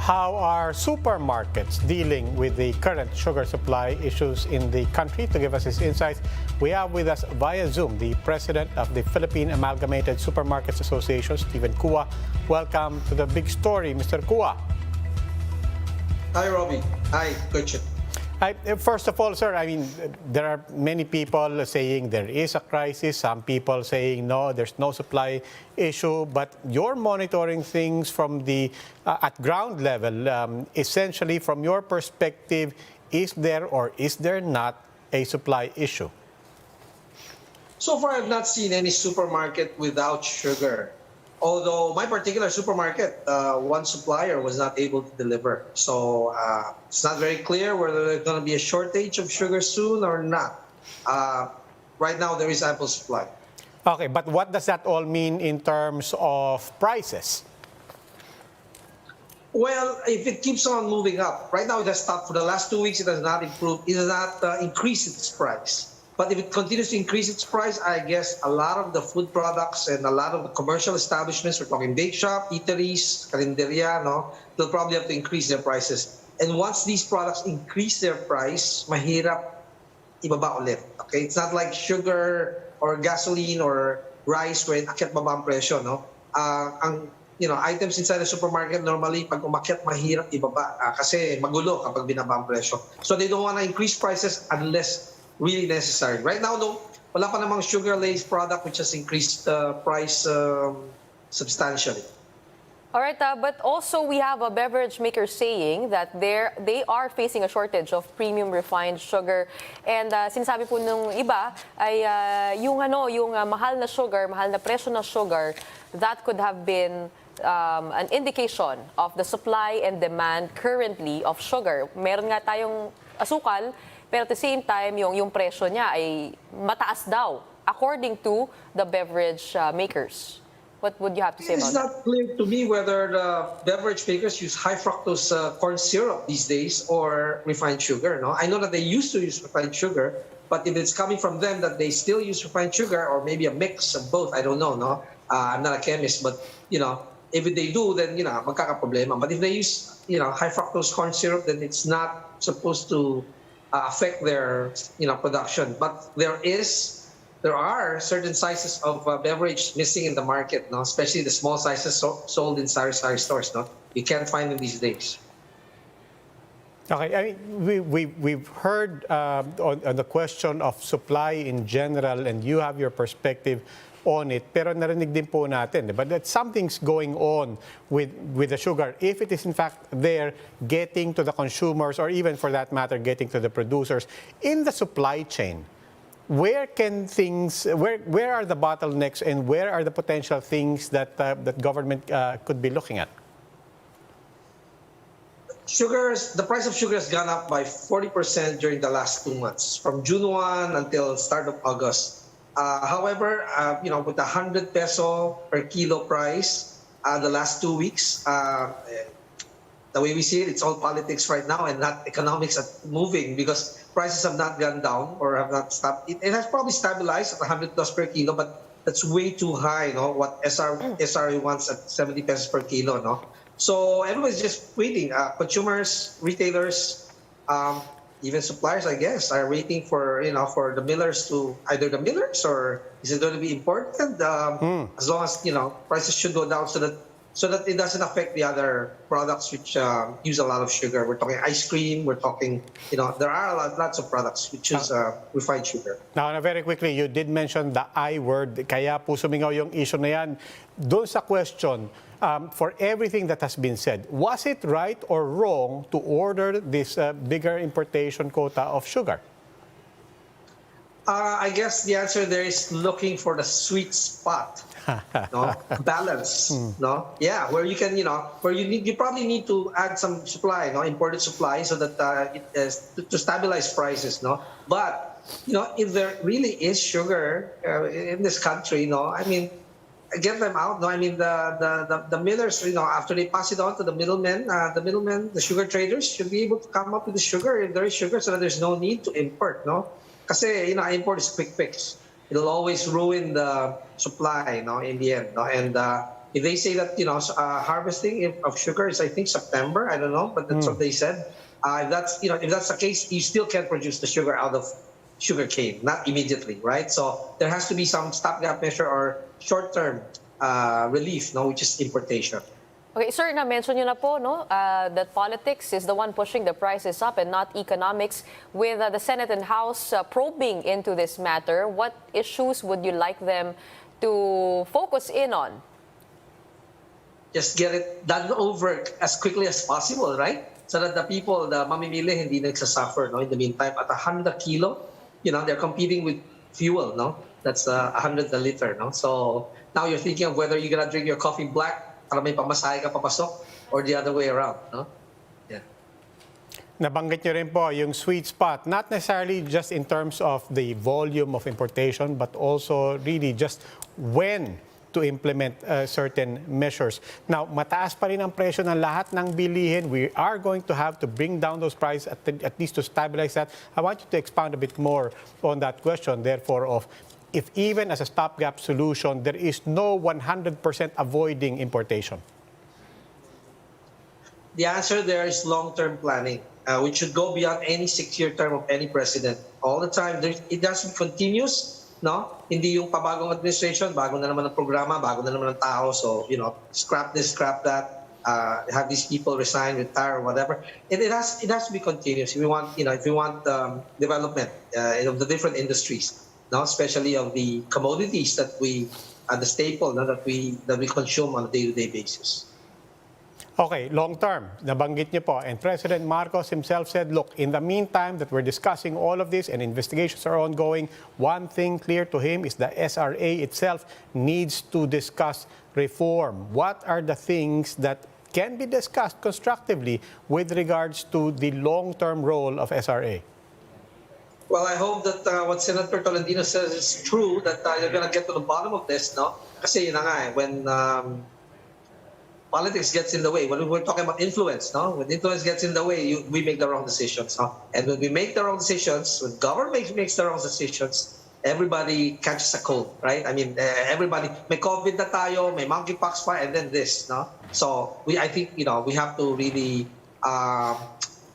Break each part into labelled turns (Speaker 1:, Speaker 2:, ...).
Speaker 1: How are supermarkets dealing with the current sugar supply issues in the country? To give us his insights, we have with us via Zoom the president of the Philippine Amalgamated Supermarkets Association, Stephen Kua. Welcome to the big story, Mr. Kua.
Speaker 2: Hi, Robbie. Hi, Coach.
Speaker 1: First of all, sir, there are many people saying there is a crisis. Some people saying no, there's no supply issue. But you're monitoring things from the at ground level. Essentially, from your perspective, is there or is there not a supply issue?
Speaker 2: So far, I've not seen any supermarket without sugar. Although my particular supermarket, one supplier was not able to deliver. So it's not very clear whether there's going to be a shortage of sugar soon or not. Right now, there is ample supply.
Speaker 1: Okay, but what does that all mean in terms of prices?
Speaker 2: Well, if it keeps on moving up, right now it has stopped. For the last 2 weeks, it has not improved. It has not increased its price. But if it continues to increase its price, I guess a lot of the food products and a lot of the commercial establishments, we're talking bake shop, eateries, karinderya, they'll probably have to increase their prices. And once these products increase their price, mahirap ibaba ulit. Okay, it's not like sugar or gasoline or rice where akyat baba ang presyo, no? Items inside the supermarket normally pag umakyat mahirap ibaba kasi magulo kapag binaba ang presyo. So they don't want to increase prices unless really necessary. Right now, though, wala pa namang sugar-laced product which has increased price substantially.
Speaker 3: All right, but also we have a beverage maker saying that they are facing a shortage of premium refined sugar. And sinasabi po nung iba ay yung mahal na sugar, mahal na presyo na sugar, that could have been an indication of the supply and demand currently of sugar. Meron nga tayong asukal, pero at the same time, yung presyo niya ay mataas daw, according to the beverage makers. What would you have to say about that?
Speaker 2: It's not clear to me whether the beverage makers use high fructose corn syrup these days or refined sugar. No, I know that they used to use refined sugar, but if it's coming from them that they still use refined sugar or maybe a mix of both, I don't know. No, I'm not a chemist, but if they do, then magkakaproblema. But if they use high fructose corn syrup, then it's not supposed to affect their production. But there are certain sizes of beverage missing in the market, no? Especially the small sizes sold in sari-sari stores. No? You can't find them these days.
Speaker 1: Okay, we've heard on the question of supply in general, and you have your perspective on it, pero narinig din po natin, but that something's going on with the sugar. If it is in fact there, getting to the consumers, or even for that matter, getting to the producers in the supply chain, where are the bottlenecks and where are the potential things that government could be looking at?
Speaker 2: The price of sugar has gone up by 40% during the last 2 months, from June 1 until start of August. However, with the 100 peso per kilo price, the last 2 weeks, the way we see it, it's all politics right now and not economics moving because prices have not gone down or have not stopped. It has probably stabilized at 100 plus per kilo, but that's way too high, what SRA wants at 70 pesos per kilo, no? So everybody's just waiting. Consumers, retailers, even suppliers, I guess, are waiting for the millers to either the millers or is it going to be imported? As long as prices should go down so that it doesn't affect the other products which use a lot of sugar. We're talking ice cream. We're talking there are lots of products which use refined sugar.
Speaker 1: Now, very quickly, you did mention the I word. Kaya po sumingaw yung issue na yan. Doon sa question, for everything that has been said, was it right or wrong to order this bigger importation quota of sugar?
Speaker 2: I guess the answer there is looking for the sweet spot, balance, yeah, where you can, where you probably need to add some supply, imported supply, so that to stabilize prices, But if there really is sugar in this country, get them out. The millers, after they pass it on to the middlemen, the sugar traders should be able to come up with the sugar if there is sugar, so that there's no need to import, Kasi, import is quick fix. It'll always ruin the supply, in the end, And If they say that harvesting of sugar is, I think, September, I don't know, but that's what they said. If that's the case, you still can't produce the sugar out of sugar cane, not immediately, right? So there has to be some stopgap measure or short-term relief, no, which is importation.
Speaker 3: Okay, sir, na-mention nyo na po no, that politics is the one pushing the prices up and not economics. With the Senate and House probing into this matter, what issues would you like them to focus in on?
Speaker 2: Just get it done over as quickly as possible, right? So that the people, the mamimili, hindi nagsasuffer, no? In the meantime, at 100 kilo, they're competing with fuel, no? That's 100 a liter, no? So now you're thinking of whether you're gonna drink your coffee black para may pamasahe ka papasok or the other way around, no? Yeah.
Speaker 1: Nabanggit nyo rin po yung sweet spot, not necessarily just in terms of the volume of importation, but also really just when to implement certain measures. Now, mataas pa rin ang presyo ng lahat ng bilihin. We are going to have to bring down those prices at least to stabilize that. I want you to expound a bit more on that question, therefore, of if even as a stopgap solution, there is no 100% avoiding importation.
Speaker 2: The answer there is long-term planning, which should go beyond any 6-year term of any president. All the time, it has to be continuous, no? Hindi yung pabagong administration, bago na naman ang programa, bago na naman ang tao. So, scrap this, scrap that, have these people resign, retire, or whatever. It has to be continuous. If we want, development of the different industries, no? Especially of the commodities that the staple, no? that we consume on a day-to-day basis.
Speaker 1: Okay, long term, nabanggit niyo po. And President Marcos himself said, look, in the meantime that we're discussing all of this and investigations are ongoing, one thing clear to him is the SRA itself needs to discuss reform. What are the things that can be discussed constructively with regards to the long-term role of SRA?
Speaker 2: Well, I hope that what Senator Tolentino says is true, that you're going to get to the bottom of this, no? Kasi yun na nga, when politics gets in the way, when we're talking about influence, no? When influence gets in the way, we make the wrong decisions, no? And when we make the wrong decisions, when government makes the wrong decisions, everybody catches a cold, right? I mean, everybody, may COVID na tayo, may monkeypox pa, and then this, no? So I think, we have to really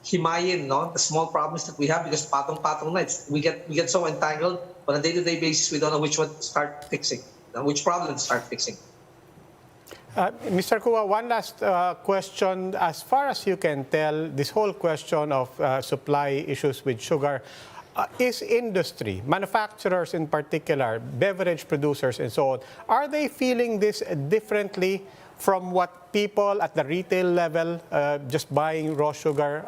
Speaker 2: himayin, no, the small problems that we have, because patong-patong na, we get so entangled on a day-to-day basis, we don't know which one to start fixing, which problem to start fixing.
Speaker 1: Mr. Kua, one last question. As far as you can tell, this whole question of supply issues with sugar, is industry, manufacturers in particular, beverage producers and so on, are they feeling this differently from what people at the retail level, just buying raw sugar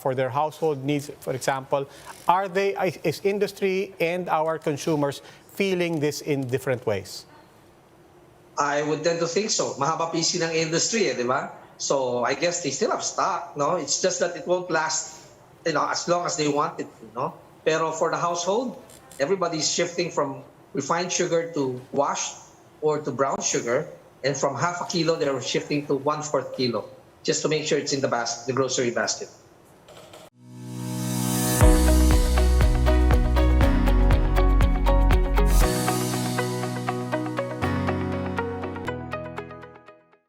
Speaker 1: for their household needs, for example? Is industry and our consumers feeling this in different ways?
Speaker 2: I would tend to think so. Mahaba PC ng industry, di ba? So I guess they still have stock, no? It's just that it won't last, as long as they want it to, no? Pero for the household, everybody's shifting from refined sugar to washed or to brown sugar, and from half a kilo, they're shifting to 1/4 kilo, just to make sure it's in the grocery basket.